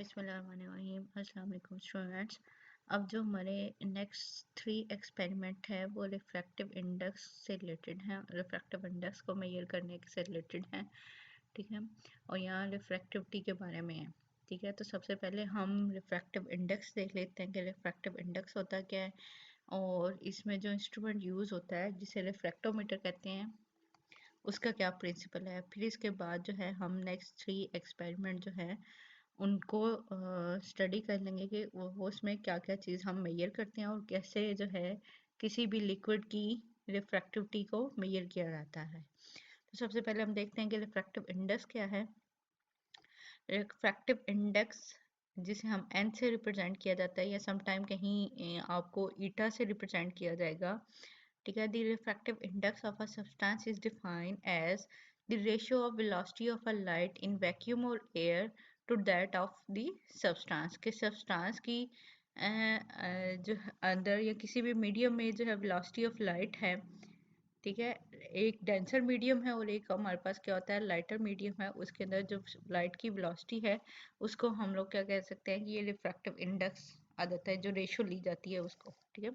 बिस्मिल्लाहिर्रहमानिर्रहीम। अस्सलाम वालेकुम स्टूडेंट्स। अब जो हमारे नेक्स्ट 3 एक्सपेरिमेंट है वो रिफ्रैक्टिव इंडेक्स से रिलेटेड हैं, रिफ्रैक्टिव इंडेक्स को मेजर करने से रिलेटेड हैं, ठीक है। और यहाँ रिफ्रैक्टिविटी के बारे में है, ठीक है। तो सबसे पहले हम रिफ्रैक्टिव इंडेक्स देख लेते हैं कि रिफ्रैक्टिव इंडेक्स होता क्या है और इसमें जो इंस्ट्रूमेंट यूज़ होता है जिसे रिफ्रैक्टोमीटर कहते हैं उसका क्या प्रिंसिपल है। फिर इसके बाद जो है हम नेक्स्ट 3 एक्सपेरिमेंट जो है उनको स्टडी कर लेंगे कि वो उसमें क्या क्या चीज़ हम मेजर करते हैं और कैसे जो है किसी भी लिक्विड की रिफ्रैक्टिविटी को मेजर किया जाता है। तो सबसे पहले हम देखते हैं कि रिफ्रैक्टिव इंडेक्स क्या है। रिफ्रैक्टिव इंडेक्स जिसे हम एन से रिप्रेजेंट किया जाता है या समटाइम कहीं आपको ईटा से रिप्रेजेंट किया जाएगा, ठीक है। The refractive index of a substance is defined as the ratio of velocity of a light in vacuum और air to that of the substance के सब्सटेंस की जो अंदर या किसी भी मीडियम में जो है वेलोसिटी ऑफ लाइट है, ठीक है। एक डेंसर मीडियम है और एक हमारे पास क्या होता है लाइटर मीडियम है, उसके अंदर जो लाइट की वेलोसिटी है उसको हम लोग क्या कह सकते हैं कि ये रिफ्रैक्टिव इंडेक्स आ जाता है, जो रेशो ली जाती है उसको, ठीक है।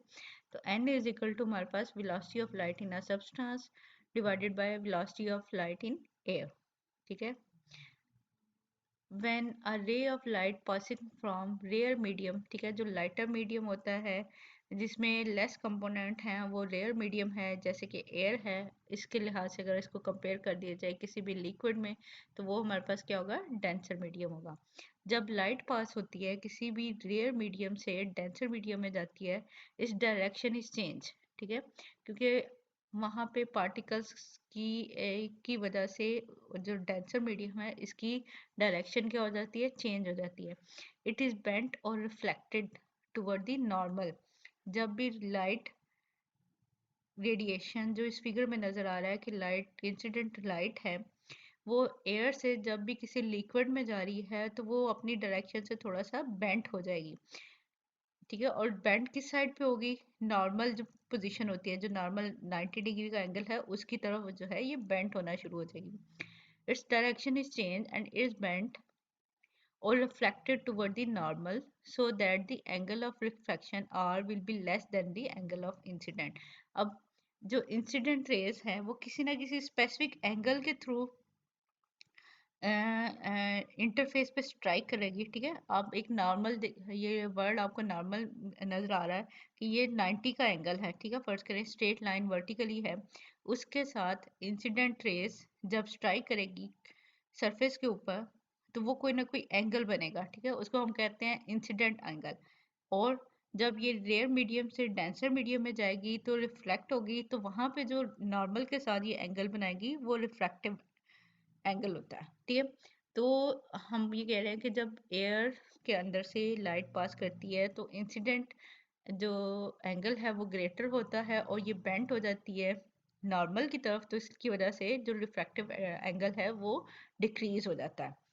तो n इज इक्वल टू हमारे पास velocity of light in a substance divided by velocity of light in air, ठीक है। when a ray of light passing from rare medium, ठीक है, जो लाइटर मीडियम होता है जिसमें लेस कंपोनेंट हैं वो रेयर मीडियम है जैसे कि एयर है, इसके लिहाज से अगर इसको कंपेयर कर दिया जाए किसी भी लिक्विड में तो वो हमारे पास क्या होगा डेंसर मीडियम होगा। जब लाइट पास होती है किसी भी रेयर मीडियम से डेंसर मीडियम में जाती है, इस डायरेक्शन इज चेंज, ठीक है, क्योंकि वहाँ पे पार्टिकल्स की वजह से जो डेंसर मीडियम है इसकी डायरेक्शन क्या हो जाती है चेंज हो जाती है। इट इज़ बेंट और रिफ्लेक्टेड टुवर्ड द नॉर्मल। जब भी लाइट रेडिएशन जो इस फिगर में नज़र आ रहा है कि लाइट इंसिडेंट लाइट है वो एयर से जब भी किसी लिक्विड में जा रही है तो वो अपनी डायरेक्शन से थोड़ा सा बेंट हो जाएगी, ठीक है। और बेंट किस साइड पे होगी, नॉर्मल जो पोजीशन होती है, जो नॉर्मल 90 डिग्री का एंगल है उसकी तरफ जो है ये बेंट होना शुरू हो जाएगी। Its direction is change and is bent or reflected toward the normal so that the angle of refraction r will be less than the angle of incident। अब जो इंसिडेंट रेज है वो किसी ना किसी स्पेसिफिक एंगल के through interface पे strike करेगी, ठीक है। आप एक नॉर्मल ये वर्ड आपको नॉर्मल नज़र आ रहा है कि ये 90 का एंगल है, ठीक है। फर्ज करें स्ट्रेट लाइन वर्टिकली है, उसके साथ इंसिडेंट रेस जब स्ट्राइक करेगी सरफेस के ऊपर तो वो कोई ना कोई एंगल बनेगा, ठीक है, उसको हम कहते हैं इंसिडेंट एंगल। और जब ये रेयर मीडियम से डेंसर मीडियम में जाएगी तो रिफ्लेक्ट होगी तो वहाँ पे जो नॉर्मल के साथ ये एंगल बनाएगी वो रिफ्रैक्टिव एंगल होता है, ठीक है। तो हम ये कह रहे हैं कि जब एयर के अंदर से लाइट पास करती है तो इंसिडेंट जो एंगल है वो ग्रेटर होता है और ये बेंट हो जाती है नॉर्मल की तरफ, तो इसकी वजह से जो रिफ्रैक्टिव एंगल है वो डिक्रीज हो जाता है।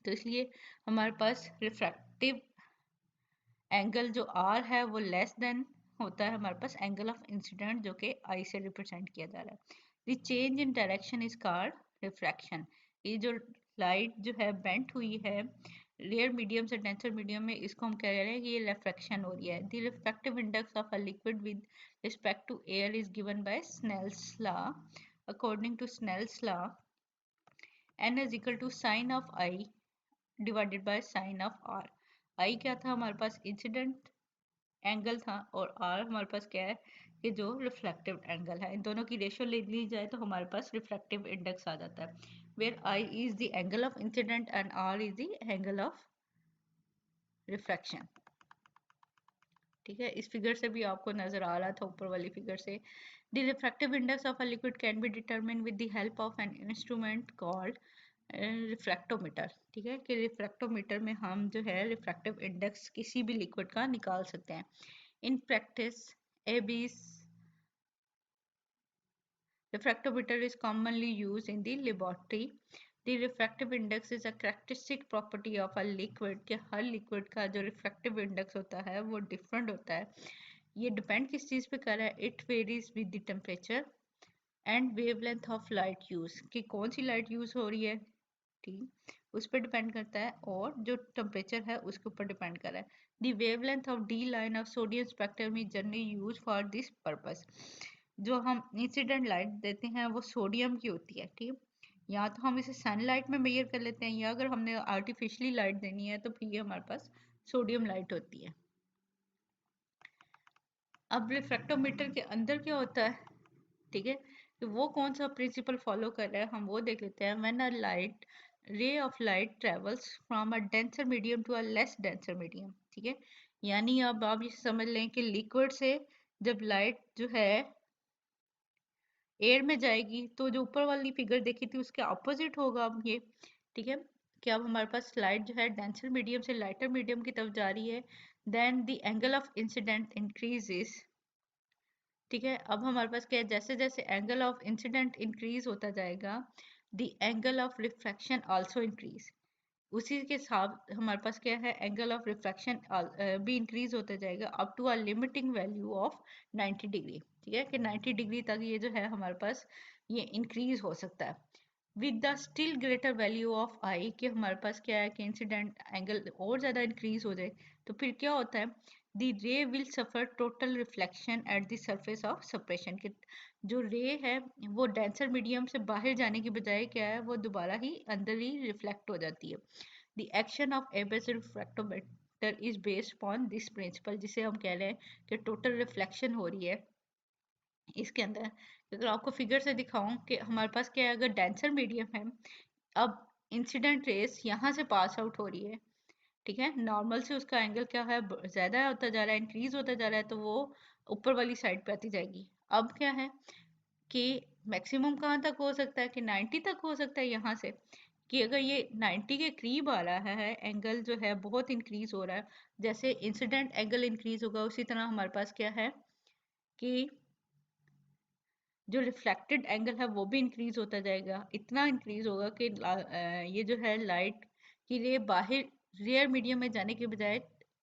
तो इसलिए हमारे पास रिफ्रैक्टिव एंगल जो आर है वो लेस देन होता है हमारे पास एंगल ऑफ इंसिडेंट जो कि आई से रिप्रेजेंट किया जा रहा है। The change in direction is called refraction. ये जो लाइट जो है बेंट हुई है रेयर मीडियम से डेंसर मीडियम में, इसको हम कह रहे हैं कि ये रिफ्रैक्शन हो रही है। The refractive index of a liquid with respect to air is given by Snell's law. According to Snell's law n is equal to sin of I divided by sine of R. I क्या था हमारे पास incident angle था और are हमारे पास क्या है कि जो रिफ्लेक्टिव एंगल है। इन दोनों की रेशियो ले ली जाए तो हमारे पास रिफ्लेक्टिव इंडेक्स आ जाता है where i is the angle of incidence and r is the angle of refraction, ठीक है। इस फिगर से भी आपको नजर आ रहा था ऊपर वाली फिगर से। The refractive index of a liquid can be determine with the help of an instrument called refractometer, ठीक है, कि रिफ्रैक्टोमीटर में हम जो है रिफ्रैक्टिव इंडेक्स किसी भी लिक्विड का निकाल सकते हैं। In practice Abies refractometer is commonly used in the laboratory. The refractive index is a characteristic property of a liquid कि हर लिक्विड का जो रिफ्रैक्टिव इंडेक्स होता है वो डिफरेंट होता है। ये डिपेंड किस चीज़ पे कर रहा है, it varies with the temperature and wavelength of light use, कि कौन सी लाइट यूज हो रही है, ठीक। उस पर डिपेंड करता है, और जो टेम्परेचर है उसके ऊपर डिपेंड कर रहा है। The wavelength of D line of sodium spectrum is generally use for this purpose. जो हम इंसिडेंट लाइट देते हैं वो सोडियम की होती है, ठीक है। या तो हम इसे सनलाइट में मेजर कर लेते हैं, या अगर हमने आर्टिफिशियली लाइट देनी है तो फिर ये हमारे पास सोडियम लाइट होती है। अब रिफ्रैक्टोमीटर के अंदर क्या होता है, ठीक है, तो वो कौन सा प्रिंसिपल फॉलो कर रहा है हम वो देख लेते हैं। When a light ray of light travels from a denser medium to a less denser medium, ठीक है। यानी अब आप ये समझ लें कि लिक्विड से जब लाइट जो है एयर में जाएगी तो जो ऊपर वाली फिगर देखी थी उसके ऑपोजिट होगा अब ये, ठीक है। कि अब हमारे पास लाइट जो है डेंसर मीडियम से लाइटर मीडियम की तरफ जा रही है, then the angle of incidence increases, ठीक है। अब हमारे पास क्या है, जैसे जैसे एंगल ऑफ इंसिडेंट इंक्रीज होता जाएगा the angle of refraction also increase. उसी के साथ हमारे पास क्या है, एंगल ऑफ रिफ्रैक्शन भी इंक्रीज होता जाएगा up to a limiting value of 90 degree, ठीक है। कि 90 डिग्री तक ये जो है हमारे पास ये इंक्रीज हो सकता है with the still greater value of I, कि हमारे पास क्या है कि इंसिडेंट एंगल और ज़्यादा इंक्रीज हो जाए तो फिर क्या होता है, द रे will suffer total reflection at the surface of suppression. के जो रे है वो डेंसर मीडियम से बाहर जाने की बजाय क्या है, वो दोबारा ही अंदर ही रिफ्लेक्ट हो जाती है। The action of Abyss refractometer is based upon this principle, जिसे हम कह रहे हैं कि टोटल रिफ्लेक्शन हो रही है इसके अंदर। अगर आपको फिगर से दिखाऊं कि हमारे पास क्या है, अगर डेंसर मीडियम है, अब इंसिडेंट रेस यहाँ से पास आउट हो रही है, ठीक है। नॉर्मल से उसका एंगल क्या है, ज़्यादा होता जा रहा है, इंक्रीज होता जा रहा है, तो वो ऊपर वाली साइड पे आती जाएगी। अब क्या है कि मैक्सिमम कहाँ तक हो सकता है कि 90 तक हो सकता है यहाँ से, कि अगर ये 90 के करीब आ रहा है एंगल जो है बहुत इंक्रीज हो रहा है, जैसे इंसिडेंट एंगल इंक्रीज होगा उसी तरह हमारे पास क्या है कि जो रिफ्लेक्टेड एंगल है वो भी इंक्रीज होता जाएगा। इतना इंक्रीज होगा कि ये जो है लाइट की रे बाहर रेयर मीडियम में जाने के बजाय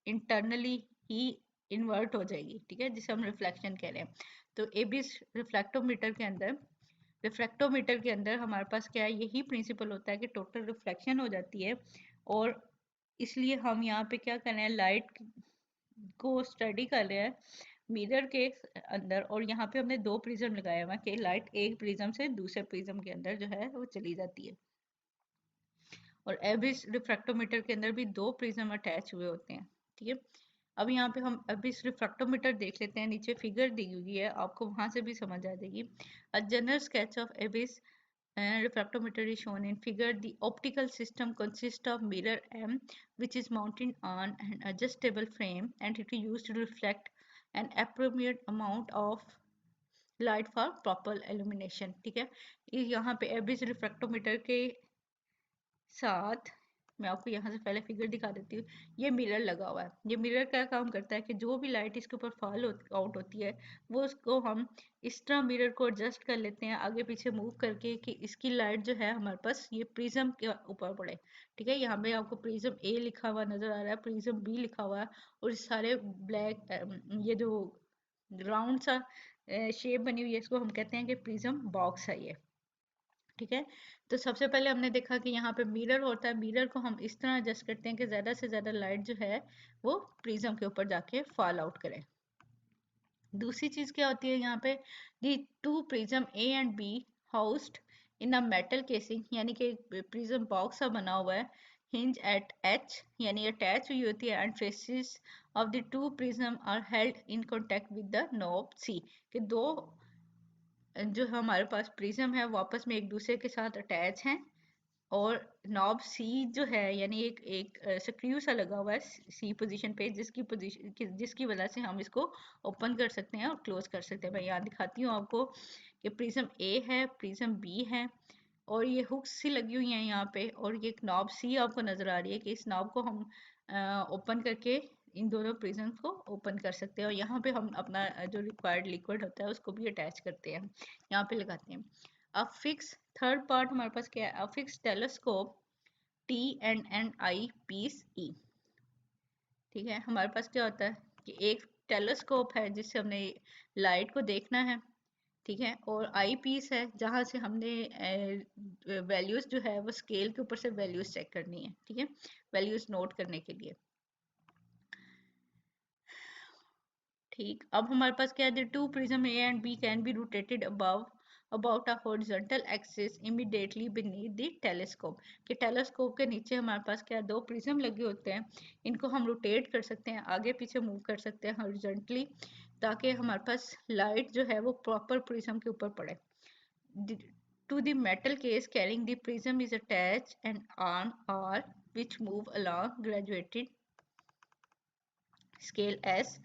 इंटरनली ही इन्वर्ट हो जाएगी, ठीक है, जिसे हम रिफ्लेक्शन कह रहे हैं। तो एबिस रिफ्लेक्टोमीटर के अंदर हमारे पास क्या है, यही प्रिंसिपल होता है कि टोटल रिफ्लेक्शन हो जाती है। और इसलिए हम यहाँ पे क्या कर रहे हैं, लाइट को स्टडी कर रहे हैं मिरर के अंदर, और यहाँ पे हमने दो प्रिज्म लगाया हुआ है कि लाइट एक प्रिज्म से दूसरे प्रिज्म के अंदर जो है वो चली जाती है। और एबिस रिफ्रैक्टोमीटर के अंदर भी दो प्रिज्म अटैच हुए होते हैं, ठीक है। अब यहाँ पे हम एबिस रिफ्रैक्टोमीटर देख लेते हैं, नीचे फिगर दी हुई है, आपको वहां से भी समझ आ जाएगी। A general sketch of एबिस refractometer is shown in figure. The optical system consists of mirror M, which is mounted on an adjustable frame, and it is used to reflect an appropriate amount of light for proper illumination, ठीक है। यहाँ पे एबिस refractometer के साथ मैं आपको यहाँ से पहले फिगर दिखा देती हूँ। ये मिरर लगा हुआ है। ये मिरर क्या काम करता है कि जो भी लाइट इसके ऊपर फॉल आउट होती है वो उसको हम इस तरह मिरर को एडजस्ट कर लेते हैं आगे पीछे मूव करके कि इसकी लाइट जो है हमारे पास ये प्रिज्म के ऊपर पड़े, ठीक है। यहाँ पे आपको प्रिज्म ए लिखा हुआ नजर आ रहा है, प्रिज्म बी लिखा हुआ है, और सारे ब्लैक ये जो राउंड सा शेप बनी हुई है इसको हम कहते हैं कि प्रिज्म बॉक्स है ये, ठीक है। तो सबसे पहले हमने देखा कि यहाँ पे मिरर होता है, मिरर को हम इस तरह एडजस्ट करते हैं कि ज़्यादा से ज़्यादा लाइट जो है वो प्रिज्म के ऊपर जाके फॉल आउट करे। दूसरी चीज़ क्या होती है यहाँ पे, the two prism A and B housed in a metal casing, यानी कि प्रिज्म बॉक्स सा बना हुआ है, हिंज एट एच यानी अटैच हुई होती है, and faces of the two prism are held in contact with the knob C, कि दो जो हमारे पास प्रिज्म है वो आपस में एक दूसरे के साथ अटैच हैं, और नॉब सी जो है यानी एक एक स्क्रू सा लगा हुआ है सी पोजीशन पे, जिसकी वजह से हम इसको ओपन कर सकते हैं और क्लोज कर सकते हैं। मैं यहाँ दिखाती हूँ आपको कि प्रिज्म ए है, प्रिज्म बी है, और ये हुक्स सी लगी हुई हैं यहाँ पे, और ये एक नॉब सी आपको नजर आ रही है कि इस नॉब को हम ओपन करके इन दोनों प्रिज्म को ओपन कर सकते हैं, और यहाँ पे हम अपना जो रिक्वायर्ड लिक्विड होता है उसको भी अटैच करते हैं, यहाँ पे लगाते हैं। अब फिक्स थर्ड पार्ट हमारे पास क्या है, अब fix telescope T and eyepiece E, ठीक है। हमारे पास क्या होता है कि एक टेलीस्कोप है जिससे हमने लाइट को देखना है, ठीक है, और आई पीस है जहाँ से हमने वैल्यूज़ जो है वो स्केल के ऊपर से वैल्यूज़ चेक करनी है, ठीक है, वैल्यूज़ नोट करने के लिए। ठीक, अब हमारे पास क्या है, two prism A and B can be rotated above about a horizontal axis immediately beneath the telescope. कि टेलीस्कोप के नीचे हमारे पास क्या दो प्रिज्म लगे होते हैं, इनको हम रोटेट कर सकते हैं, आगे पीछे मूव कर सकते हैं हॉरिजॉन्टली, ताकि हमारे पास लाइट जो है वो प्रॉपर प्रिज्म के ऊपर पड़े। To the metal case carrying the prism is attached an arm R which move along graduated scale S,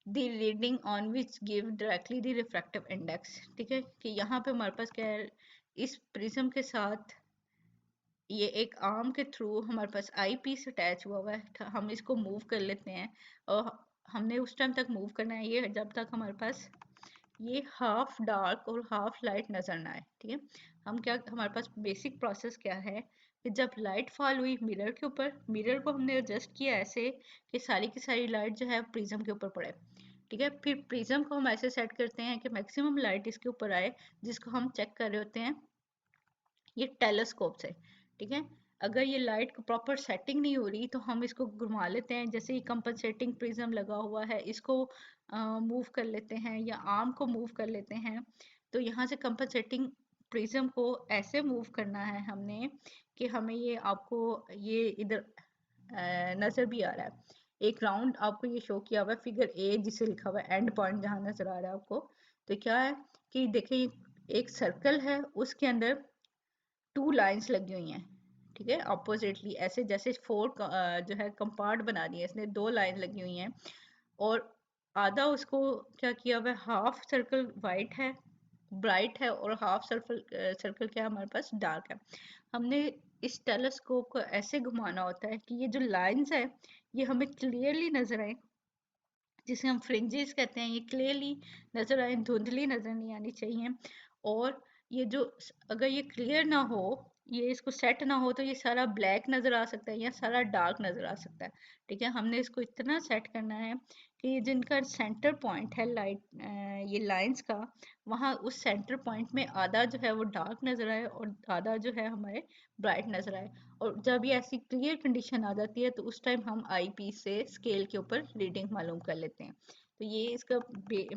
the reading on which give directly the refractive index। ठीक है, कि यहाँ पे हमारे पास क्या है, इस प्रिज्म के साथ ये एक आर्म के थ्रू हमारे पास आई पीस अटैच हुआ है, हम इसको मूव कर लेते हैं, और हमने उस टाइम तक मूव करना है ये जब तक हमारे पास ये हाफ डार्क और हाफ लाइट नजर ना आए। ठीक है, हम क्या, हमारे पास बेसिक प्रोसेस क्या है कि जब लाइट फॉल हुई मिरर के ऊपर, मिरर को हमने एडजस्ट किया ऐसे कि सारी की सारी लाइट जो है प्रिज्म के ऊपर पड़े। ठीक है, फिर प्रिज्म को हम ऐसे सेट करते हैं कि मैक्सिमम लाइट इसके ऊपर आए, जिसको हम चेक कर रहे होते हैं ये टेलीस्कोप से। ठीक है, अगर ये लाइट को प्रॉपर सेटिंग नहीं हो रही तो हम इसको घुमा लेते हैं, जैसे ही कंपनसेटिंग प्रिज्म लगा हुआ है इसको मूव कर लेते हैं या आर्म को मूव कर लेते हैं। तो यहाँ से कंपनसेटिंग प्रिज्म को ऐसे मूव करना है हमने कि हमें ये आपको ये इधर नज़र भी आ रहा है, एक राउंड आपको ये शो किया हुआ है फिगर ए जिसे लिखा हुआ है एंड पॉइंट जहाँ नज़र आ रहा है आपको। तो क्या है कि देखिए एक सर्कल है, उसके अंदर टू लाइंस लगी हुई हैं। ठीक है, अपोजिटली ऐसे जैसे फोर जो है कंपार्ट बना दिए इसने, दो लाइन लगी हुई हैं, और आधा उसको क्या किया हुआ है, हाफ सर्कल वाइट है ब्राइट है और हाफ सर्कल सर्कल क्या है हमारे पास डार्क है। हमने इस टेलीस्कोप को ऐसे घुमाना होता है कि ये जो लाइंस है ये हमें क्लियरली नजर आए, जिसे हम फ्रिंजेस कहते हैं, ये क्लियरली नजर आए, धुंधली नजर नहीं आनी चाहिए। और ये जो अगर ये क्लियर ना हो, ये इसको सेट ना हो, तो ये सारा ब्लैक नजर आ सकता है या सारा डार्क नजर आ सकता है। ठीक है, हमने इसको इतना सेट करना है कि ये जिनका सेंटर पॉइंट है लाइट ये लाइंस का, वहाँ उस सेंटर पॉइंट में आधा जो है वो डार्क नजर आए और आधा जो है हमारे ब्राइट नजर आए। और जब ये ऐसी क्लियर कंडीशन आ जाती है तो उस टाइम हम आई पीस से स्केल के ऊपर रीडिंग मालूम कर लेते हैं। तो ये इसका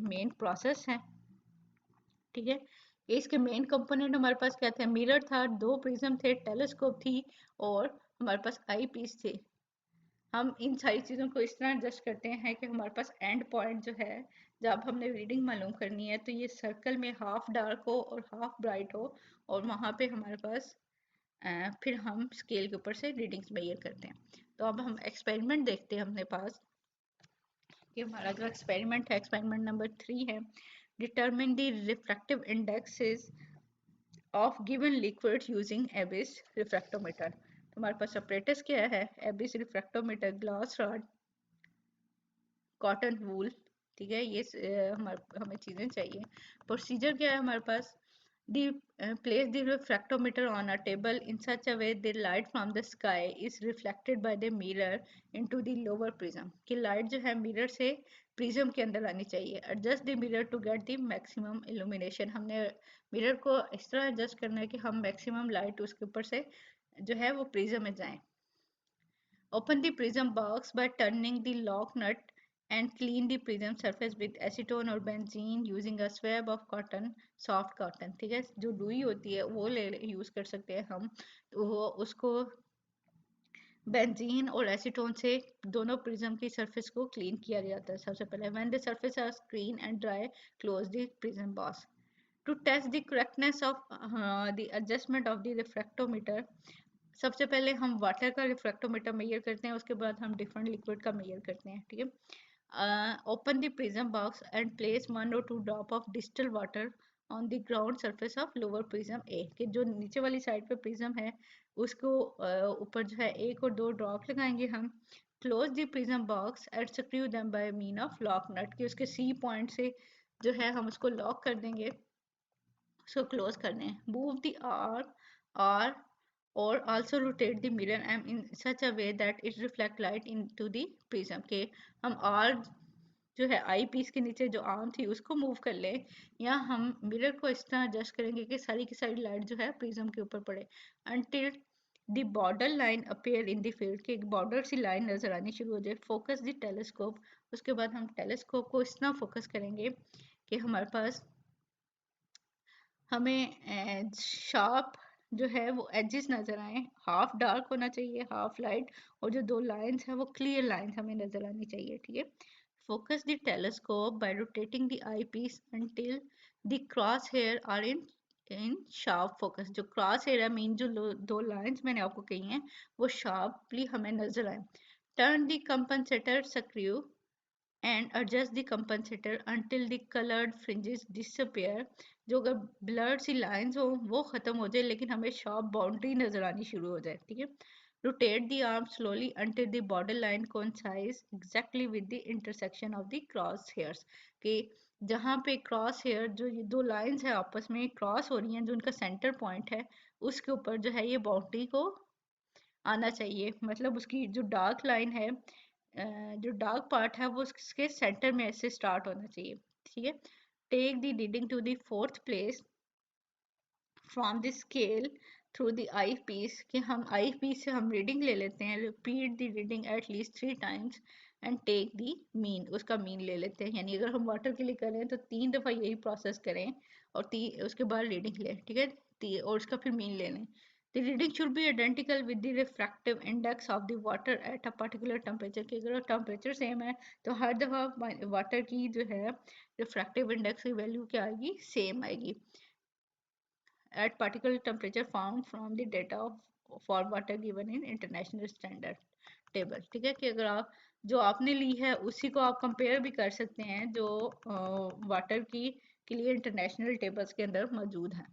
मेन प्रोसेस है। ठीक है, ये इसके मेन कंपोनेंट हमारे पास क्या थे, मिरर था, दो प्रिज्म थे, टेलीस्कोप थी, और हमारे पास आई पीस थे। हम इन सारी चीज़ों को इस तरह एडजस्ट करते हैं कि हमारे पास एंड पॉइंट जो है, जब हमने रीडिंग मालूम करनी है तो ये सर्कल में हाफ डार्क हो और हाफ ब्राइट हो, और वहाँ पे हमारे पास फिर हम स्केल के ऊपर से रीडिंग्स मेजर करते हैं। तो अब हम एक्सपेरिमेंट देखते हैं अपने पास कि हमारा जो एक्सपेरिमेंट है, एक्सपेरिमेंट नंबर 3 है, determine the refractive indexes of given liquids using एबिस refractometer. तो हमारे पास सेपरेटर्स क्या है, एबिस refractometer, glass rod, cotton wool. ठीक है, ये हमारे हमें चीज़ें चाहिए। प्रोसीजर क्या है हमारे पास, the place the refractometer on a table in such a way the light from the sky is reflected by the mirror into the lower prism। कि लाइट जो है मिरर से प्रिज्म के अंदर आनी चाहिए। Adjust the mirror to get the maximum illumination. हमने mirror को इस तरह एडजस्ट करना है कि हम मैक्सिमम लाइट उसके ऊपर से जो है वो प्रिज्म में जाए। Open the prism box by turning the lock nut and clean the prism surface with acetone or benzene using a swab of cotton, soft cotton। ठीक है, जो रुई होती है वो ले यूज कर सकते हैं हम, तो वो उसको बेंजीन और एसीटोन से दोनों प्रिज्म की सरफेस को क्लीन किया जाता है सबसे पहले। When the surface are clean and dry, close the prism box. To test the correctness of the adjustment of the refractometer, सबसे पहले हम वाटर का रिफ्रैक्टोमीटर मेजर करते हैं, उसके बाद हम डिफरेंट लिक्विड का मेजर करते हैं। ठीक है, open the prism box and place 1 or 2 drop of distil water on the ground surface of lower prism ए। कि जो नीचे वाली साइड पे प्रिज्म है उसको ऊपर जो है एक और दो ड्रॉप लगाएंगे हम। Close the prism box and screw them by mean of lock nut, कि उसके सी पॉइंट से जो है हम उसको लॉक कर देंगे, उसको क्लोज कर दें। Move the r or also rotate the mirror and in such a way that it reflect light into the prism। के हम R जो है आई पीस के नीचे जो आर्म थी उसको मूव कर ले, या हम मिरर को इस तरह एडजस्ट करेंगे कि सारी की सारी लाइट जो है प्रिज्म के ऊपर पड़े, until the border line appear in the field, कि एक बॉर्डर सी लाइन नजर आनी शुरू हो जाए। फोकस द टेलीस्कोप, उसके बाद हम टेलीस्कोप को इस तरह फोकस करेंगे कि हमारे पास हमें शार्प जो है वो एजेस नजर आए, हाफ डार्क होना चाहिए हाफ लाइट, और जो दो लाइंस हैं वो क्लियर लाइंस हमें नजर आनी चाहिए, ठीक है। Focus the telescope by rotating the eyepiece until the cross hair are in sharp focus. जो क्रॉस हेयर है मीन जो दो लाइंस मैंने आपको कही हैं वो शार्पली हमें नजर आए। Turn the compensator screw and adjust the compensator until the colored fringes disappear। जो अगर ब्लर्ड सी लाइंस हो वो खत्म हो जाए लेकिन हमें शार्प बाउंड्री नजर आनी शुरू हो जाए, ठीक है। Rotate the arm slowly until the border line coincides exactly with the intersection of the cross hairs, कि जहाँ पे क्रॉस हेयर जो ये दो लाइंस है आपस में क्रॉस हो रही हैं, जो उनका सेंटर पॉइंट है उसके ऊपर जो है ये बाउंड्री को आना चाहिए, मतलब उसकी जो डार्क लाइन है जो डार्क पार्ट है वो उसके सेंटर में ऐसे स्टार्ट होना चाहिए, ठीक है। Take the reading to the fourth place from the scale through the eyepiece, कि हम आई पीस से हम रीडिंग ले लेते हैं, repeat the reading at least 3 times and take the mean, उसका मीन ले लेते हैं, यानी अगर हम वाटर के लिए करें तो 3 दफ़ा यही प्रोसेस करें और उसके बाद रीडिंग लें, ठीक है, और उसका फिर मीन ले लें। The reading should be identical with the refractive index of the water at a particular temperature, कि अगर टेम्परेचर सेम है तो हर दफ़ा वाटर की जो है रिफ्रैक्टिव इंडेक्स की वैल्यू क्या आएगी, सेम आएगी। at particular temperature found from the data of for water given in international standard table, ठीक है, कि अगर आप जो आपने ली है उसी को आप कंपेयर भी कर सकते हैं जो वाटर की के लिए इंटरनेशनल टेबल्स के अंदर मौजूद हैं।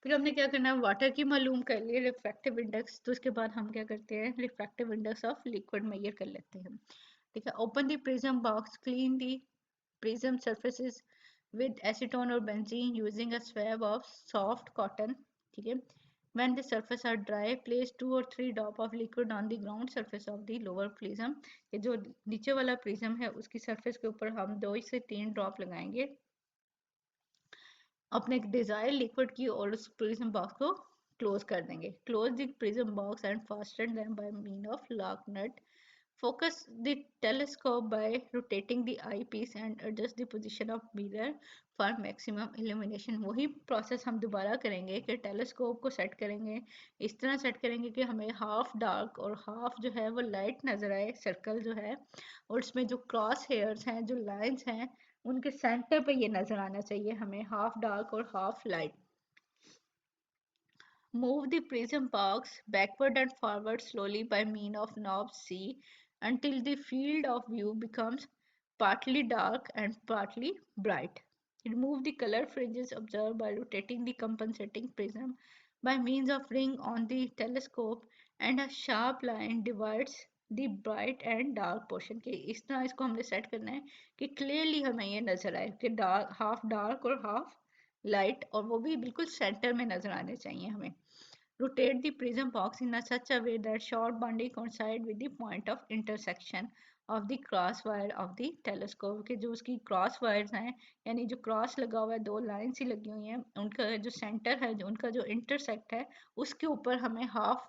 फिर हमने क्या करना है, वाटर की मालूम कर लिए रिफ्रैक्टिव इंडेक्स, तो उसके बाद हम क्या करते हैं refractive index of liquid measure कर लेते हैं, ठीक है। Open the prism box, clean the prism surfaces with acetone or benzene using a swab of soft cotton, ठीक है। When the surface are dry, place 2 or 3 drop of liquid on the ground surface of the lower prism, ये जो नीचे वाला prism है उसकी surface के ऊपर हम 2 से 3 ड्रॉप लगाएंगे अपने डिजायर लिक्विड की, और उस प्रिज्म बॉक्स को क्लोज कर देंगे। Close the prism box and fasten them by mean of lock nut. Focus the telescope by rotating the eyepiece and adjust the position of mirror for maximum illumination। वही process हम दोबारा करेंगे कि telescope को set करेंगे, इस तरह set करेंगे कि हमें हाफ डार्क और हाफ जो है वो लाइट नज़र आए सर्कल जो है, और इसमें जो क्रॉस हेयर्स हैं जो लाइंस हैं उनके सेंटर पे ये नज़र आना चाहिए हमें हाफ डार्क और half light. Move the prism box backward and forward slowly by means of knob C until the field of view becomes partly dark and partly bright. Remove the color fringes observed by rotating the compensating prism by means of ring on the telescope, and a sharp line divides the bright and dark portion, के इस तरह इसको हमने set करना है कि clearly हमें ये नजर आए कि डार्क और हाफ लाइट, और वो भी बिल्कुल सेंटर में नजर आने चाहिए हमें। Rotate the prism box in a such a way that short boundary coincide with the point of intersection of the cross wire of the telescope, के जो उसकी क्रॉस वायर्स हैं यानी जो क्रॉस लगा हुआ है दो लाइन सी लगी हुई हैं उनका जो सेंटर है जो उनका जो इंटरसेक्ट है उसके ऊपर हमें हाफ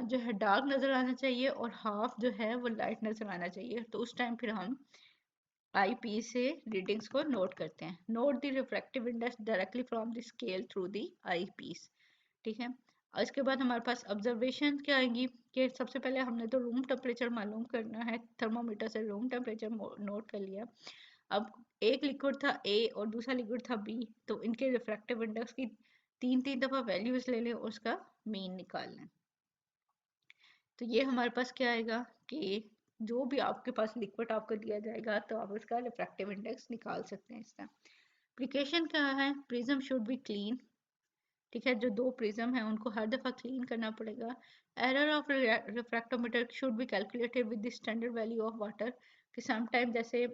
जो है डार्क नज़र आना चाहिए और हाफ जो है वो लाइट नज़र आना चाहिए। तो उस टाइम फिर हम आई पीस से रीडिंग्स को नोट करते हैं। Note the refractive index directly from the scale through the eyepiece, ठीक है। और इसके बाद हमारे पास ऑब्जर्वेशन क्या आएंगी कि सबसे पहले हमने तो रूम टेम्परेचर मालूम करना है, थर्मोमीटर से रूम टेम्परेचर नोट कर लिया। अब एक लिक्विड था ए और दूसरा लिक्विड था बी, तो इनके रिफ्रैक्टिव इंडेक्स की 3 3 दफ़ा वैल्यूज ले लें और उसका मीन निकाल लें। तो ये हमारे पास क्या आएगा कि जो भी आपके पास लिक्विड आपको दिया जाएगा तो आप उसका रिफ्रैक्टिव इंडेक्स निकाल सकते हैं इस तरह। एप्लीकेशन क्या है, प्रिज्म शुड बी क्लीन, ठीक है, जो दो प्रिज्म है उनको हर दफ़ा क्लीन करना पड़ेगा। Error of refractometer should be calculated with the standard value of water, कि समटाइम जैसे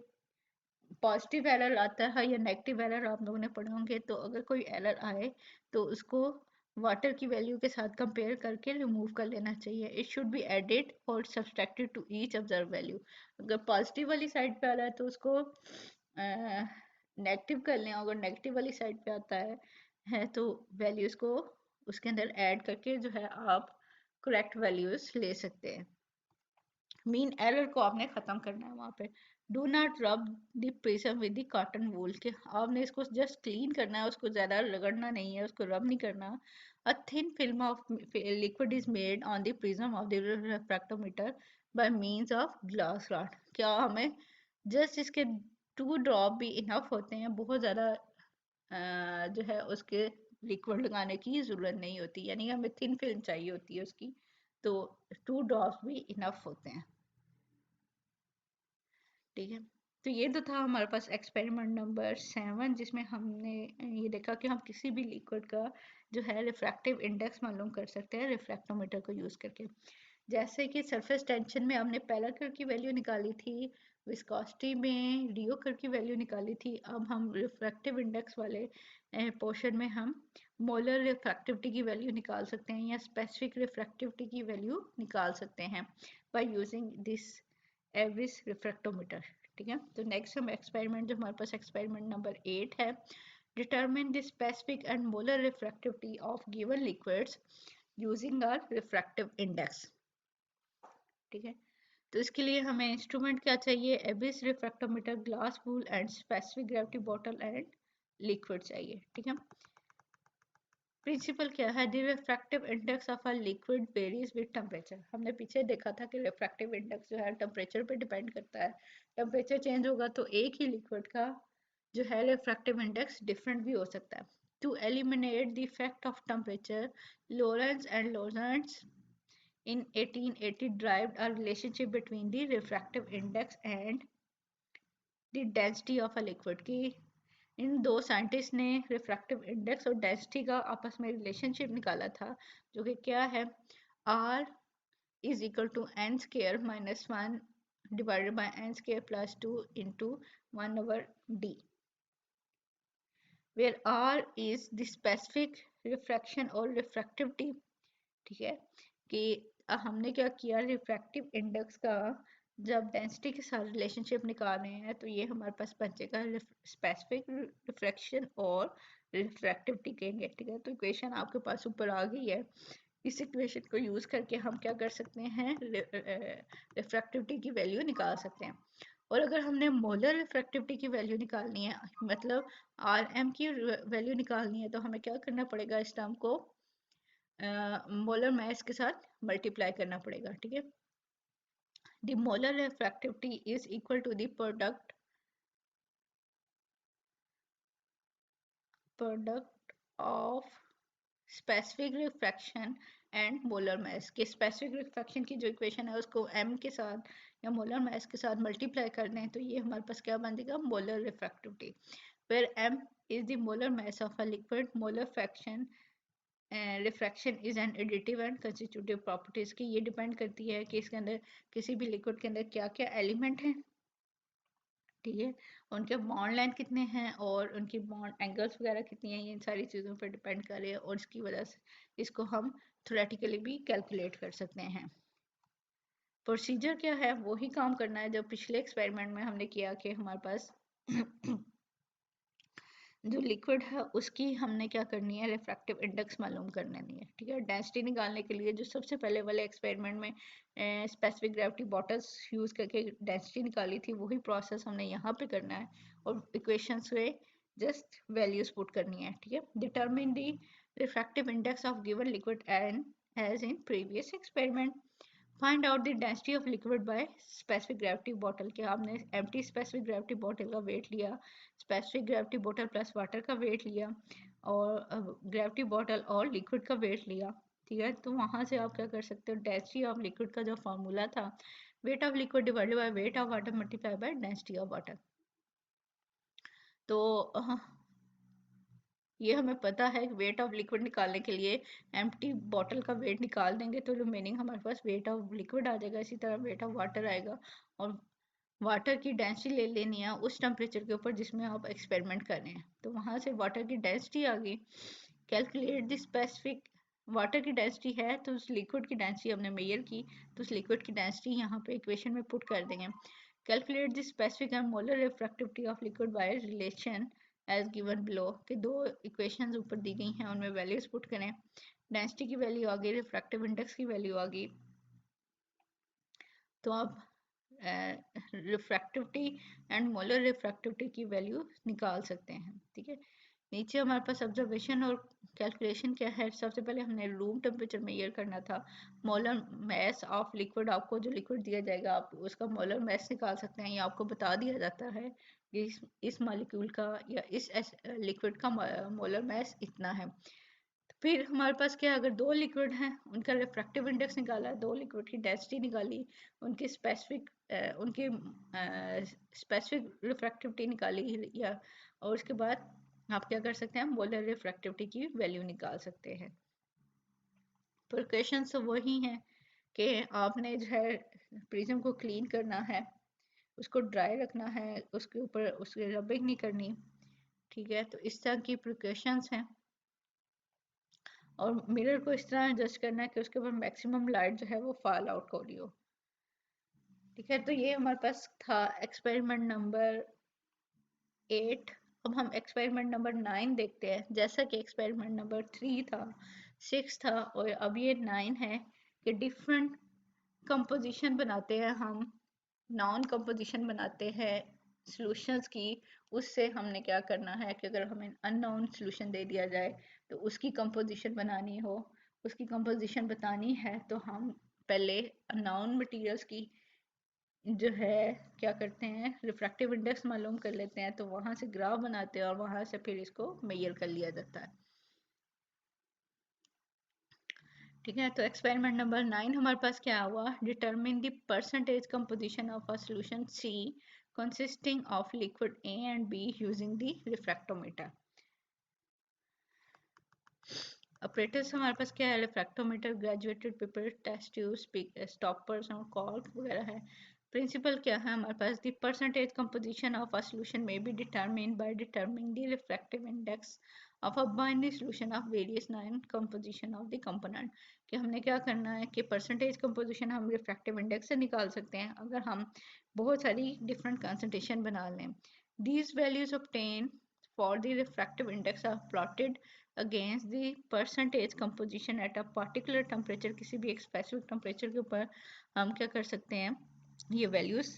पॉजिटिव एरर आता है या नेगेटिव एरर आप लोगों ने पढ़े होंगे, तो अगर कोई एरर आए तो उसको वाटर की वैल्यू के साथ कंपेयर करके रिमूव कर लेना चाहिए। इट शुड बी एडेड और subtracted to each observe value. अगर पॉजिटिव वाली साइड पे आ रहा है तो उसको नेगेटिव कर लें, अगर नेगेटिव वाली साइड पे आता है तो वैल्यूज़ को उसके अंदर ऐड करके जो है आप करेक्ट वैल्यूज़ ले सकते हैं। मीन एरर को आपने ख़त्म करना है वहाँ पे। डू नॉट रब the prism with the cotton wool, के आपने इसको जस्ट क्लीन करना है, उसको ज़्यादा रगड़ना नहीं है, उसको रब नहीं करना। A thin film of liquid is made on the prism of the refractometer by means of glass rod. क्या हमें जस्ट इसके 2 ड्रॉप भी इनफ होते हैं, बहुत ज़्यादा जो है उसके लिक्विड लगाने की ज़रूरत नहीं होती, यानी हमें थिन फिल्म चाहिए होती है उसकी, तो 2 ड्रॉप्स भी इनफ होते हैं। ठीक है, तो ये तो था हमारे पास एक्सपेरिमेंट नंबर 7, जिसमें हमने ये देखा कि हम किसी भी लिक्विड का जो है रिफ्रैक्टिव इंडेक्स मालूम कर सकते हैं रिफ्रैक्टोमीटर को यूज़ करके। जैसे कि सरफेस टेंशन में हमने पहला कर की वैल्यू निकाली थी, विस्कोसिटी में रियो कर की वैल्यू निकाली थी। अब हम रिफ्रैक्टिव इंडेक्स वाले पोर्शन में हम मोलर रिफ्रैक्टिविटी की वैल्यू निकाल सकते हैं या स्पेसिफिक रिफ्रैक्टिविटी की वैल्यू निकाल सकते हैं by using this average refractometer. ठीक है, तो नेक्स्ट हम एक्सपेरिमेंट जो हमारे पास एक्सपेरिमेंट नंबर 8 है, determine the specific and molar refractivity of given liquids using our refractive index. ठीक है, तो इसके लिए हमें इंस्ट्रूमेंट क्या चाहिए, Abbe's refractometer, glass wool and specific gravity bottle and liquid चाहिए। ठीक है, प्रिंसिपल क्या है, the refractive index of a liquid varies with temperature. हमने पीछे देखा था कि रिफ्रैक्टिव इंडेक्स जो है टेम्परेचर पे डिपेंड करता है। टेम्परेचर चेंज होगा तो एक ही लिक्विड का जो है रिफ्रैक्टिव इंडेक्स डिफरेंट भी हो सकता है। To eliminate the effect of temperature, Lorentz and Lorenz in 1880 derived a relationship between the refractive index and the density of a liquid, की इन दो साइंटिस्ट ने रिफ्रैक्टिव इंडेक्स और डेंसिटी का आपस में रिलेशनशिप निकाला था, जो कि क्या है, R is equal to n square minus 1 divided by n square plus 2 into 1/d, where R is the specific refraction और रिफ्रैक्टिविटी। ठीक है, कि हमने क्या किया, रिफ्रैक्टिव इंडेक्स का जब डेंसिटी के साथ रिलेशनशिप निकाल रहे हैं तो ये हमारे पास बचेगा स्पेसिफिक रिफ्रैक्शन और रिफ्रैक्टिविटी कहेंगे। ठीक है, तो इक्वेशन आपके पास ऊपर आ गई है। इस इक्वेशन को यूज़ करके हम क्या कर सकते हैं, रिफ्रैक्टिविटी की वैल्यू निकाल सकते हैं। और अगर हमने मोलर रिफ्रैक्टिविटी की वैल्यू निकालनी है, मतलब RM की वैल्यू निकालनी है, तो हमें क्या करना पड़ेगा, इस टर्म को मोलर मास के साथ मल्टीप्लाई करना पड़ेगा। ठीक है, the molar refractivity is equal to the product of specific refraction and molar mass. के स्पेसिफिक रिफ्रैक्शन की जो इक्वेशन है उसको m के साथ या मोलर मास के साथ मल्टीप्लाई कर दें तो ये हमारे पास क्या बन जाएगा, molar refractivity, where m is the molar mass of a liquid, molar fraction refraction is an additive and constitutive properties की, ये डिपेंड करती है कि इसके अंदर किसी भी लिक्विड के अंदर क्या क्या एलिमेंट हैं। ठीक है, उनके बॉन्ड लेंथ कितने हैं और उनकी बॉन्ड एंगल्स वगैरह कितनी हैं, ये इन सारी चीज़ों पर डिपेंड कर रहे हैं, और इसकी वजह से इसको हम थ्योरेटिकली भी कैलकुलेट कर सकते हैं। प्रोसीजर क्या है, वही काम करना है जो पिछले एक्सपेरिमेंट में हमने किया कि हमारे पास जो लिक्विड है उसकी हमने क्या करनी है, रिफ्रैक्टिव इंडेक्स मालूम करना नहीं है। ठीक है, डेंसिटी निकालने के लिए जो सबसे पहले वाले एक्सपेरिमेंट में स्पेसिफिक ग्रेविटी बॉटल्स यूज़ करके डेंसिटी निकाली थी, वही प्रोसेस हमने यहाँ पे करना है और इक्वेशंस में जस्ट वैल्यूज पुट करनी है। ठीक है, determine the refractive index of given liquid and as in previous experiment, find out the density of liquid by specific gravity bottle के आपने एम्प्टी स्पेसिफिक ग्रेविटी बॉटल का वेट लिया, specific gravity bottle plus water का weight लिया और gravity bottle और liquid का weight लिया। ठीक है, तो वहाँ से आप क्या कर सकते हो, डेंसिटी ऑफ लिक्विड का जो फॉर्मूला था, weight of liquid divided by weight of water multiply by density of water. तो ये हमें पता है कि वेट ऑफ लिक्विड निकालने के लिए एम्प्टी बॉटल का वेट निकाल देंगे तो रिमेनिंग हमारे पास वेट ऑफ लिक्विड आ जाएगा, इसी तरह वेट ऑफ वाटर आएगा और वाटर की डेंसिटी ले लेनी है उस टेम्परेचर के ऊपर जिसमें आप एक्सपेरिमेंट कर रहे हैं। तो वहाँ से वाटर की डेंसिटी आ गई कैलकुलेट द स्पेसिफिक, वाटर की डेंसिटी है तो उस लिक्विड की डेंसिटी हमने मेजर की, तो उस लिक्विड की डेंसिटी यहाँ पे इक्वेशन में पुट कर देंगे। Calculate the specific and molar refractivity of liquid by relation as given below, कि दो इक्वेशंस ऊपर दी गई हैं उनमें वैल्यूज पुट करें। डेंसिटी की वैल्यू आ गई, रिफ्रैक्टिव इंडेक्स की वैल्यू आ गई, तो आप रिफ्रैक्टिविटी एंड मोलर रिफ्रैक्टिविटी की वैल्यू निकाल सकते हैं। ठीक है, नीचे हमारे पास ऑब्जर्वेशन और कैलकुलेशन क्या है। सबसे पहले हमने रूम टेम्परेचर मेजर करना था। मोलर मैस ऑफ लिक्विड, आपको जो लिक्विड दिया जाएगा आप उसका मोलर मैस निकाल सकते हैं, या आपको बता दिया जाता है कि इस मॉलिक्यूल का या इस लिक्विड का मोलर मैस इतना है। फिर हमारे पास क्या, अगर दो लिक्विड हैं उनका रिफ्रैक्टिव इंडेक्स निकाला, दो लिक्विड की डेंसिटी निकाली, उनकी स्पेसिफिक रिफ्रैक्टिविटी निकाली, या और उसके बाद आप क्या कर सकते हैं, मोलर रिफ्रैक्टिविटी की वैल्यू निकाल सकते हैं। प्रिकॉशंस तो वही हैं कि आपने जो है प्रिज्म को क्लीन करना है, उसको ड्राई रखना है, उसके ऊपर उसकी रबिंग नहीं करनी। ठीक है, तो इस तरह की प्रिकॉशंस हैं। और मिरर को इस तरह एडजस्ट करना है कि उसके ऊपर मैक्सिमम लाइट जो है वो फॉल आउट हो रही हो। ठीक है, तो ये हमारे पास था एक्सपेरिमेंट नंबर 8। अब हम एक्सपेरिमेंट नंबर 9 देखते हैं। जैसा कि एक्सपेरिमेंट नंबर 3 था, 6 था और अब ये 9 है कि डिफरेंट कंपोजिशन बनाते हैं हम, नॉन कंपोजिशन बनाते हैं सॉल्यूशंस की। उससे हमने क्या करना है कि अगर हमें अननोन सॉल्यूशन दे दिया जाए तो उसकी कंपोजिशन बनानी हो, उसकी कंपोजिशन बतानी है, तो हम पहले नॉन मटेरियल्स की जो है क्या करते हैं, रिफ्रैक्टिव इंडेक्स मालूम कर लेते हैं, तो वहां से ग्राफ बनाते हैं और वहां से फिर इसको मेजर कर लिया जाता है। ठीक है, तो एक्सपेरिमेंट नंबर 9 हमारे पास क्या हुआ, determine the percentage composition of a solution C consisting of liquid A and B using the refractometer. Operators हमारे पास क्या है, refractometer, graduated paper, test tube, stoppers और कॉर्क वगैरह है। प्रिंसिपल क्या है हमारे पास, the percentage composition of a solution में be determined by determining the refractive index of a binary solution of various nine composition of the component. कि हमने क्या करना है कि परसेंटेज कंपोजिशन हम रिफ्रैक्टिव इंडेक्स से निकाल सकते हैं अगर हम बहुत सारी डिफरेंट कंसंट्रेशन बना लें। These values obtain for the refractive index are plotted against the percentage composition at a particular temperature। किसी भी एक स्पेसिफिक टेम्परेचर के ऊपर हम क्या कर सकते हैं, ये वैल्यूज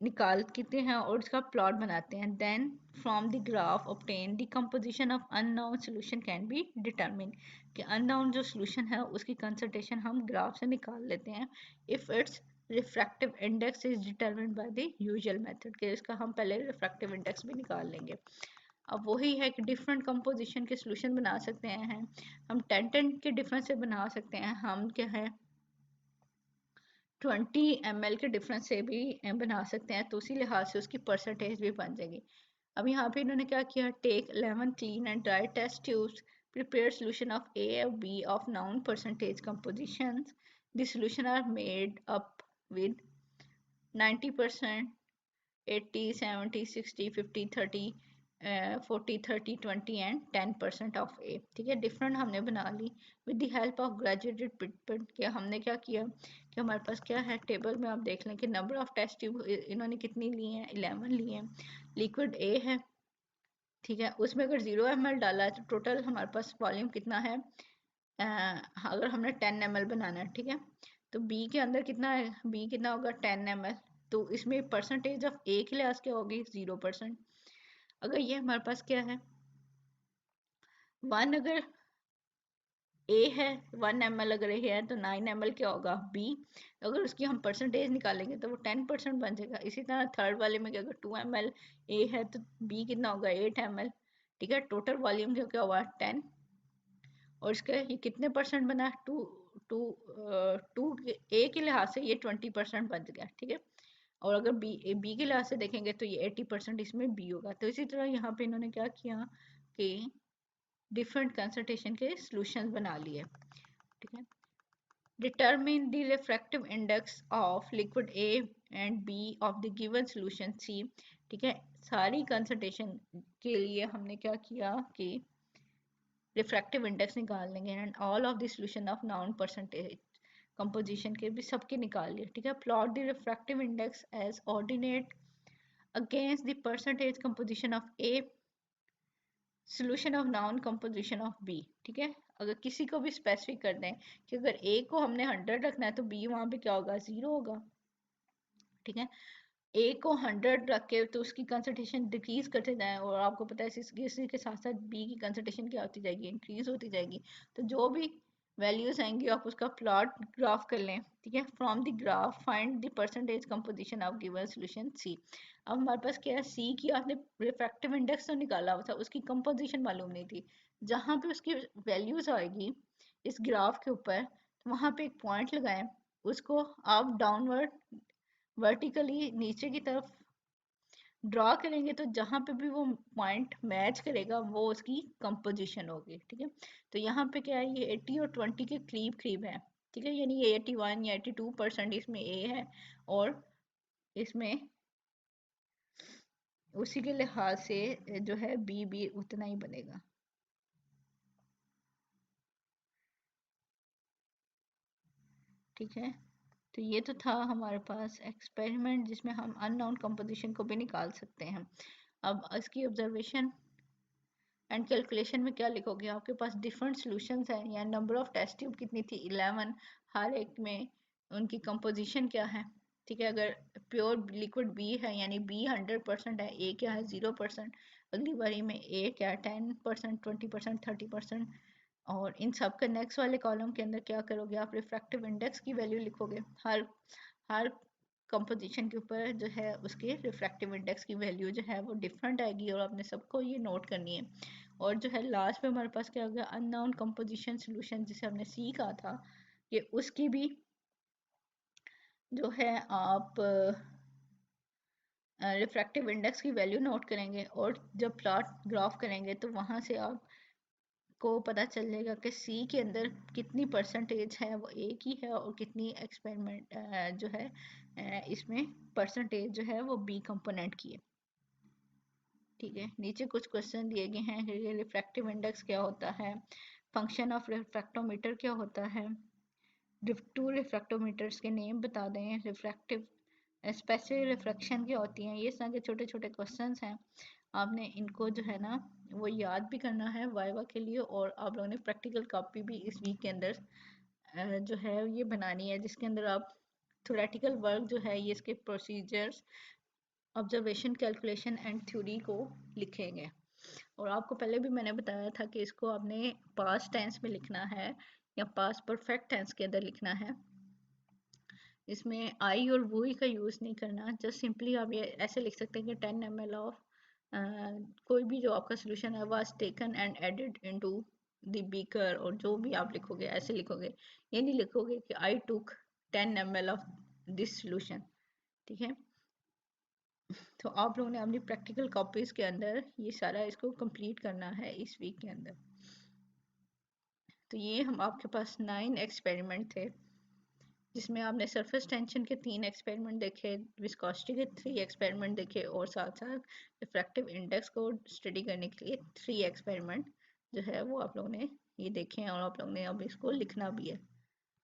निकाल कितने हैं और इसका प्लॉट बनाते हैं। Then from the graph obtain the composition of unknown solution can be determine, कि अननोन जो सॉल्यूशन है उसकी कंसंट्रेशन हम ग्राफ से निकाल लेते हैं if its refractive index is determined by the usual method, के इसका हम पहले रिफ्रैक्टिव इंडेक्स भी निकाल लेंगे। अब वही है कि डिफरेंट कंपोजिशन के सॉल्यूशन बना सकते हैं हम, 10 के डिफरेंस से बना सकते हैं हम, क्या है 20 ml के डिफरेंस से भी बना सकते हैं, तो उसी लिहाज से उसकी परसेंटेज भी बन जाएगी। अब यहाँ पे इन्होंने क्या किया, take 11 clean and dry test tubes, prepare solution of A और B of known percentage compositions। The solution are made up with 90%, 80, 70, 60, 50, 30, 40, 30, 20 and 10% of A. ठीक है, डिफरेंट हमने बना ली with the help of graduated pipette. क्या हमने क्या किया कि हमारे पास क्या है, टेबल में आप देख लें कि नंबर ऑफ टेस्ट ट्यूब इन्होंने कितनी ली हैं, 11 ली हैं। लिक्विड ए है, ठीक है, उसमें अगर 0 ml डाला है तो टोटल हमारे पास वॉल्यूम कितना है, अगर हमने 10 ml बनाना है, ठीक है, तो बी के अंदर कितना है, बी कितना होगा 10 ml, तो इसमें परसेंटेज ऑफ ए के लिहाज क्या होगी 0%। अगर ये हमारे पास क्या है 1, अगर ए है 1 ml, अगर ए है तो 9 ml क्या होगा बी, अगर उसकी हम परसेंटेज निकालेंगे तो वो 10% बन जाएगा। इसी तरह थर्ड वाले में अगर 2 ml ए है तो बी कितना होगा 8 ml। ठीक है, टोटल वॉल्यूम जो क्या हुआ 10, और इसके ये कितने परसेंट बना, टू टू टू ए के लिहाज से ये 20% बच गया। ठीक है, और अगर बी के लिहाज से देखेंगे तो ये 80% इसमें बी होगा। तो इसी तरह यहाँ पे इन्होंने क्या किया कि डिफरेंट कंसंट्रेशन के सॉल्यूशंस बना लिए। ठीक है, determine the refractive index of liquid A and B of the given solution C. ठीक है, सारी कंसंट्रेशन के लिए हमने क्या किया कि रिफ्रैक्टिव इंडेक्स निकाल लेंगे and all of the solution of known percentage composition के भी सबके निकाल लिए, ठीक है। Plot the refractive index as ordinate against the percentage composition of a solution of known composition of B, ठीक है। अगर किसी को भी स्पेसिफिक कर दें कि अगर ए को हमने 100 रखना है तो बी वहाँ पे क्या होगा, 0 होगा, ठीक है। ए को 100 रख के तो उसकी कंसंट्रेशन डिक्रीज करते जाए और आपको पता है इसी के साथ साथ बी की कंसंट्रेशन क्या होती जाएगी, इंक्रीज होती जाएगी। तो जो भी वैल्यूज आएंगी आप उसका प्लॉट ग्राफ कर लें, ठीक है। From the graph find the percentage composition of given solution C. अब हमारे पास क्या है, सी की आपने रिफ्रैक्टिव इंडेक्स तो निकाला हुआ था, उसकी कंपोजिशन मालूम नहीं थी। जहाँ पे उसकी वैल्यूज आएगी इस ग्राफ के ऊपर, तो वहाँ पे एक पॉइंट लगाएं, उसको आप डाउनवर्ड वर्टिकली नीचे की तरफ ड्रॉ करेंगे, तो जहाँ पे भी वो पॉइंट मैच करेगा वो उसकी कंपोजिशन होगी, ठीक है। तो यहाँ पे क्या है, ये 80 और 20 के करीब करीब है, ठीक है। यानी ये 81 या 82% इसमें ए है और इसमें उसी के लिहाज से जो है बी भी उतना ही बनेगा, ठीक है। तो ये तो था हमारे पास एक्सपेरिमेंट जिसमें हम अननोन कंपोजिशन को भी निकाल सकते हैं। अब इसकी ऑब्जर्वेशन एंड कैलकुलेशन में क्या लिखोगे, आपके पास डिफरेंट सॉल्यूशंस हैं या नंबर ऑफ टेस्ट ट्यूब कितनी थी, 11, हर एक में उनकी कंपोजिशन क्या है, ठीक है। अगर प्योर लिक्विड बी है यानी बी 100% है, ए क्या है 0%, अगली बारी में ए क्या है 10%, 20%, 30%। और इन सब का नेक्स्ट वाले कॉलम के अंदर क्या करोगे, आप रिफ्रैक्टिव इंडेक्स की वैल्यू लिखोगे, हर हर कंपोजिशन के ऊपर जो है उसके रिफ्रैक्टिव इंडेक्स की वैल्यू जो है वो डिफरेंट आएगी और आपने सबको ये नोट करनी है। और जो है लास्ट में हमारे पास क्या हो गया, अननोन कंपोजिशन सॉल्यूशन जिसे हमने सी कहा था, कि उसकी भी जो है आप रिफ्रैक्टिव इंडेक्स की वैल्यू नोट करेंगे और जब प्लॉट ग्राफ करेंगे तो वहाँ से आप को पता चल जाएगा कि सी के अंदर कितनी परसेंटेज है वो ए की है और कितनी एक्सपेरिमेंट जो है इसमें परसेंटेज जो है वो बी कंपोनेंट की है, ठीक है। नीचे कुछ क्वेश्चन दिए गए हैं, रिफ्रैक्टिव इंडेक्स क्या होता है, फंक्शन ऑफ रिफ्रैक्टोमीटर क्या होता है, टू रिफ्रैक्टोमीटर्स के नेम बता दें, रिफ्रैक्टिव स्पेसिफिक रिफ्रैक्शन क्या होती हैं, ये तरह के छोटे छोटे क्वेश्चंस हैं। आपने इनको जो है ना वो याद भी करना है वाइवा के लिए, और आप लोगों ने प्रैक्टिकल कॉपी भी इस वीक के अंदर जो है ये बनानी है, जिसके अंदर आप थ्योरेटिकल वर्क जो है ये इसके procedures, observation, calculation and theory को लिखेंगे। और आपको पहले भी मैंने बताया था कि इसको आपने पास्ट टेंस में लिखना है या पास्ट परफेक्ट टेंस के अंदर लिखना है। इसमें आई और वो का यूज़ नहीं करना, जस्ट सिंपली आप ये ऐसे लिख सकते हैं कि 10 ml ऑफ कोई भी जो आपका सोल्यूशन है was taken and added into the beaker, और जो भी आप लिखोगे ऐसे लिखोगे, ये नहीं लिखोगे कि आई टुक 10 ml ऑफ दिस सोल्यूशन, ठीक है। तो आप लोगों ने अपनी प्रैक्टिकल कॉपीज के अंदर ये सारा इसको कंप्लीट करना है इस वीक के अंदर। तो ये हम आपके पास 9 एक्सपेरिमेंट थे जिसमें आपने सरफेस टेंशन के 3 एक्सपेरिमेंट देखे, विस्कोसिटी के 3 एक्सपेरिमेंट देखे और साथ साथ रिफ्रैक्टिव इंडेक्स को स्टडी करने के लिए 3 एक्सपेरिमेंट जो है वो आप लोगों ने ये देखे हैं और आप लोगों ने अब इसको लिखना भी है।